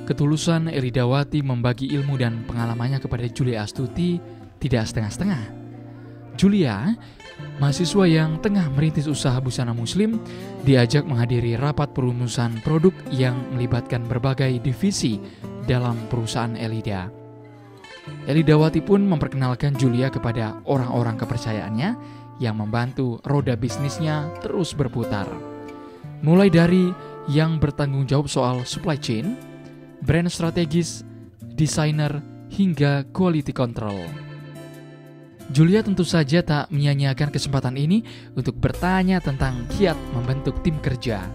Ketulusan Elidawati membagi ilmu dan pengalamannya kepada Julia Astuti tidak setengah-setengah. Julia, mahasiswa yang tengah merintis usaha busana muslim, diajak menghadiri rapat perumusan produk yang melibatkan berbagai divisi dalam perusahaan Elida. Elidawati pun memperkenalkan Julia kepada orang-orang kepercayaannya yang membantu roda bisnisnya terus berputar. Mulai dari yang bertanggung jawab soal supply chain, brand strategis, desainer, hingga quality control. Julia tentu saja tak menyia-nyiakan kesempatan ini untuk bertanya tentang kiat membentuk tim kerja.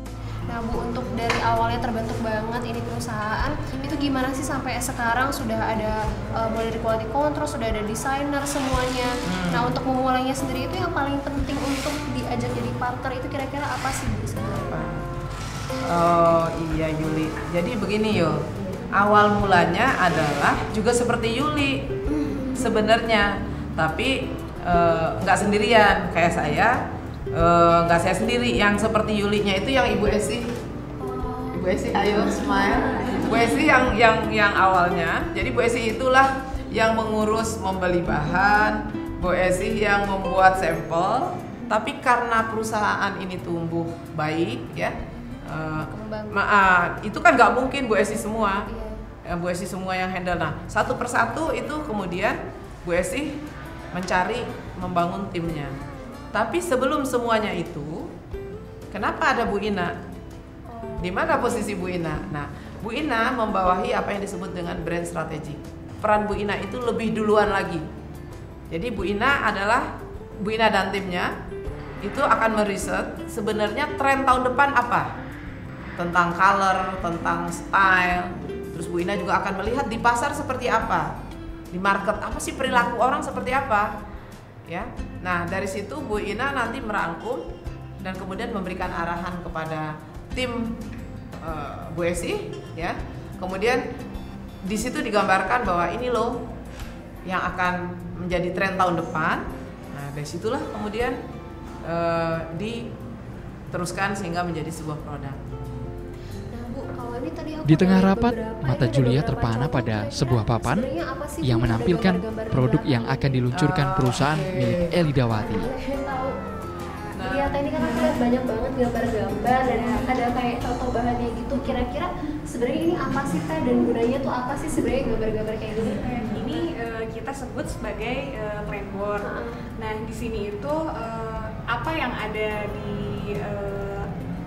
Nah Bu, untuk dari awalnya terbentuk banget ini perusahaan, itu gimana sih sampai sekarang sudah ada mulai dari quality control, sudah ada desainer semuanya. Nah untuk memulainya sendiri itu yang paling penting untuk diajak jadi partner itu kira-kira apa sih Bu sebenarnya? Oh iya Yuli, jadi begini yo, awal mulanya adalah juga seperti Yuli sebenarnya, tapi nggak sendirian kayak saya, nggak saya sendiri. Yang seperti Yulinya itu yang Ibu Esi, Ibu Esi ayo smile, Bu Esi yang awalnya, jadi Bu Esi itulah yang mengurus membeli bahan, Bu Esi yang membuat sampel, tapi karena perusahaan ini tumbuh baik ya. Itu kan nggak mungkin Bu Esi semua, Bu Esi semua yang handle. Nah satu persatu itu kemudian Bu Esi mencari membangun timnya. Tapi sebelum semuanya itu, kenapa ada Bu Ina? Di mana posisi Bu Ina? Nah Bu Ina membawahi apa yang disebut dengan brand strategic. Peran Bu Ina itu lebih duluan lagi. Jadi Bu Ina dan timnya itu akan meriset sebenarnya tren tahun depan apa, tentang color, tentang style. Terus Bu Ina juga akan melihat di pasar seperti apa, di market apa sih perilaku orang seperti apa, ya. Nah dari situ Bu Ina nanti merangkum dan kemudian memberikan arahan kepada tim Bu Esi, ya. Kemudian di situ digambarkan bahwa ini loh yang akan menjadi tren tahun depan. Nah dari situlah kemudian diteruskan sehingga menjadi sebuah produk. Di tengah rapat, mata Julia terpana pada sebuah papan yang menampilkan produk yang akan diluncurkan perusahaan milik Elidawati. Ternyata ini kan aku lihat banyak banget gambar-gambar dan ada kayak contoh bahannya gitu. Kira-kira sebenarnya ini apa sih Kak dan gunanya tuh apa sih sebenarnya gambar-gambar kayak gini? Ini kita sebut sebagai trend board. Nah di sini itu apa yang ada di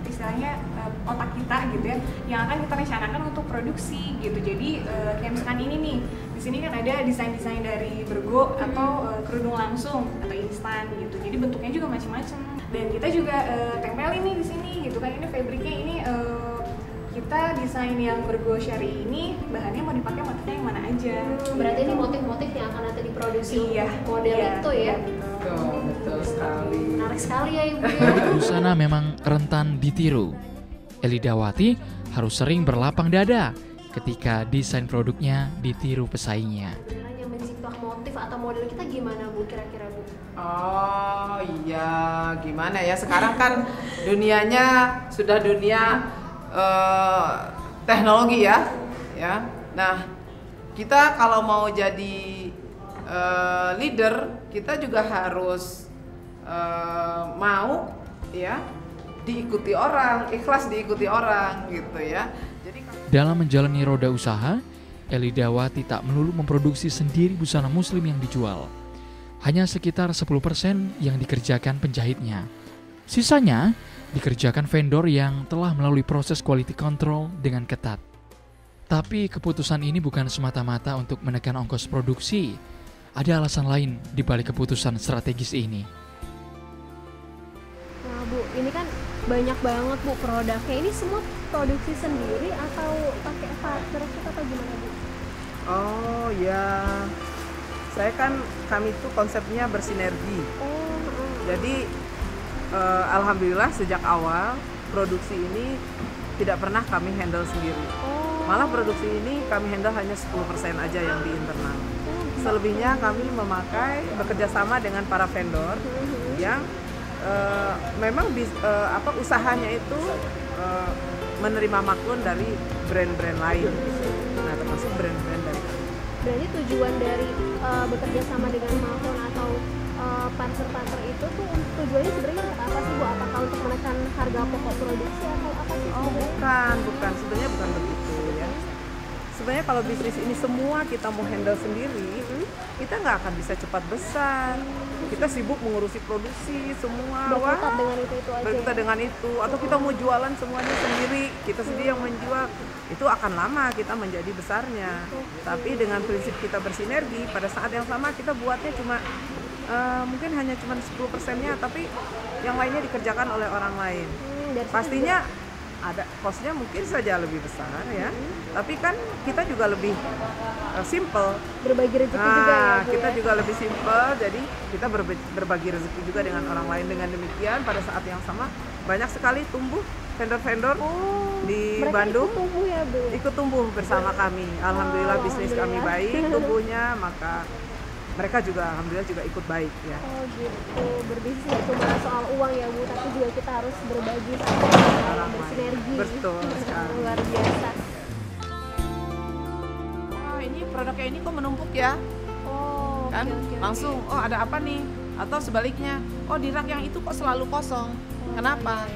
istilahnya otak kita gitu ya, yang akan kita rencanakan untuk produksi gitu. Jadi kayak misalkan ini nih, di sini kan ada desain-desain dari bergo atau kerudung langsung atau instan gitu. Jadi bentuknya juga macam-macam. Dan kita juga tempelin nih di sini gitu kan. Ini fabriknya ini kita desain yang bergo syari ini bahannya mau dipakai motifnya yang mana aja. Berarti ini motif-motif yang akan nanti diproduksi model itu ya. Betul sekali. Menarik sekali ya Ibu. Busana memang rentan ditiru. Elidawati harus sering berlapang dada ketika desain produknya ditiru pesaingnya. Yang menciptakan motif atau model kita gimana Bu kira-kira Bu? Oh iya, gimana ya, sekarang kan dunianya sudah dunia teknologi ya. Nah kita kalau mau jadi leader, kita juga harus mau ya diikuti orang, ikhlas diikuti orang gitu ya. Jadi dalam menjalani roda usaha, Elidawati tak melulu memproduksi sendiri busana muslim yang dijual. Hanya sekitar 10% yang dikerjakan penjahitnya. Sisanya dikerjakan vendor yang telah melalui proses quality control dengan ketat. Tapi keputusan ini bukan semata-mata untuk menekan ongkos produksi. Ada alasan lain di balik keputusan strategis ini. Nah Bu, ini kan banyak banget Bu produknya. Ini semua produksi sendiri atau pakai partner atau gimana Bu? oh ya, kami itu konsepnya bersinergi. Jadi alhamdulillah sejak awal produksi ini tidak pernah kami handle sendiri. Malah produksi ini kami handle hanya 10% aja yang di internal. Selebihnya kami bekerja sama dengan para vendor yang memang usahanya itu menerima maklun dari brand-brand lain. Nah, termasuk brand-brand dari kami. Berarti tujuan dari bekerja sama dengan Maklun atau partner-partner itu tuh tujuannya sebenarnya untuk apa sih Bu? Apakah untuk menekan harga pokok produksi atau apa sih? Oh bukan, sebenarnya bukan begitu ya. Sebenarnya kalau bisnis ini semua kita mau handle sendiri, kita nggak akan bisa cepat besar. Kita sibuk mengurusi produksi semua, Berkutat dengan itu aja. berkutat dengan itu, atau kita mau jualan semuanya sendiri, kita sendiri yang menjual, itu akan lama kita menjadi besarnya. Tapi dengan prinsip kita bersinergi, pada saat yang sama kita buatnya cuma mungkin hanya cuma 10%-nya, tapi yang lainnya dikerjakan oleh orang lain. Pastinya ada cost-nya mungkin saja lebih besar ya, tapi kan kita juga lebih simple. Berbagi rezeki juga ya Bu, kita ya? juga lebih simple, jadi kita berbagi rezeki juga dengan orang lain. Dengan demikian pada saat yang sama banyak sekali tumbuh vendor-vendor di Bandung ikut tumbuh ya Bu? ikut tumbuh bersama kami. Alhamdulillah bisnis kami baik tumbuhnya, maka mereka juga alhamdulillah juga ikut baik ya. Oh gitu, berbisnis nggak cuma soal uang ya Bu, tapi juga kita harus berbagi sama bersinergi. Betul sekali. Luar biasa. Wah, ini produknya ini kok menumpuk ya? Oh, Kan oke. langsung, oh ada apa nih? Atau sebaliknya, oh di rak yang itu kok selalu kosong. Kenapa?